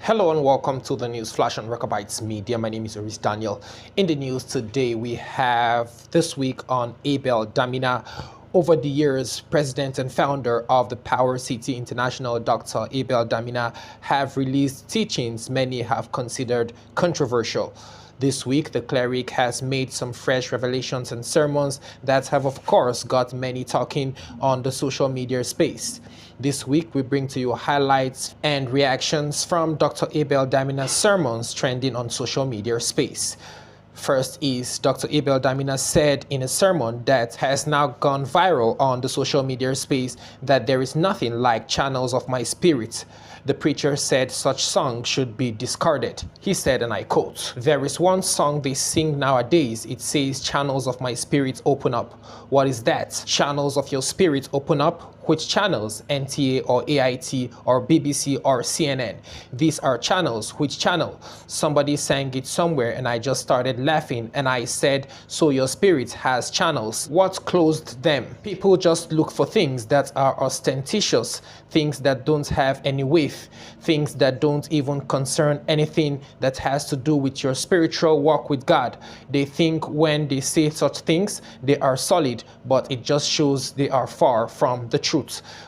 Hello and welcome to the News Flash on Rockabytes Media. My name is Oris Daniel. In the news today, we have this week on Abel, Damina. Over the years, president and founder of the Power City International, Dr. Abel Damina, have released teachings many have considered controversial. This week, the cleric has made some fresh revelations and sermons that have, of course, got many talking on the social media space. This week, we bring to you highlights and reactions from Dr. Abel Damina's sermons trending on social media space. First is Dr. Abel Damina said in a sermon that has now gone viral on the social media space that there is nothing like channels of my spirit. The preacher said such songs should be discarded. He said, and I quote, "There is one song they sing nowadays. It says, 'Channels of my spirit open up.' What is that? Channels of your spirit open up? Which channels? NTA or AIT or BBC or CNN? These are channels. Which channel?" Somebody sang it somewhere and I just started laughing and I said, "So your spirit has channels. What closed them?" People just look for things that are ostentatious, things that don't have any weight, things that don't even concern anything that has to do with your spiritual walk with God. They think when they say such things, they are solid, but it just shows they are far from the truth.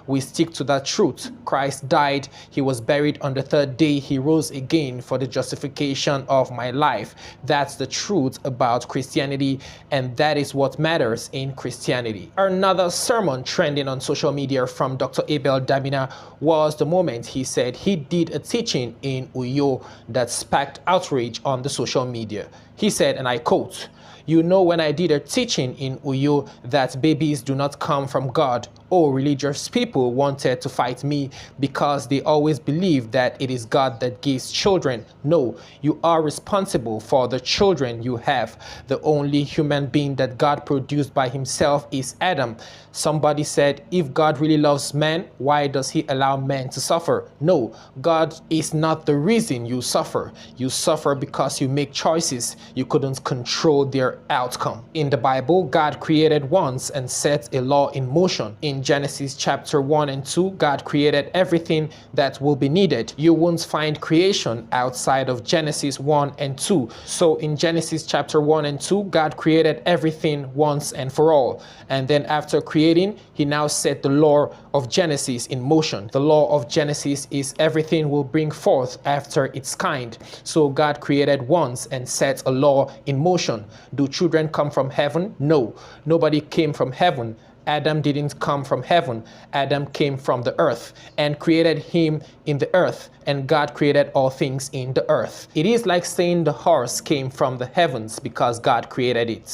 We stick to that truth. Christ died, he was buried, on the third day he rose again for the justification of my life. That's the truth about Christianity, and that is what matters in Christianity. Another sermon trending on social media from Dr. Abel Damina was the moment he said he did a teaching in Uyo that sparked outrage on the social media. He said, and I quote, "You know, when I did a teaching in Uyo that babies do not come from God, religious people wanted to fight me because they always believe that it is God that gives children. No, you are responsible for the children you have. The only human being that God produced by himself is Adam." Somebody said, if God really loves man, why does he allow men to suffer? No, God is not the reason you suffer. You suffer because you make choices. You couldn't control their outcome. In the Bible, God created once and set a law in motion. In Genesis chapter 1 and 2, God created everything that will be needed. You won't find creation outside of Genesis 1 and 2. So in Genesis chapter 1 and 2, God created everything once and for all. And then after creating, he now set the law of Genesis in motion. The law of Genesis is everything will bring forth after its kind. So God created once and set a law in motion. Do children come from heaven? No, nobody came from heaven. Adam didn't come from heaven. Adam came from the earth and created him in the earth, and God created all things in the earth. It is like saying the horse came from the heavens because God created it.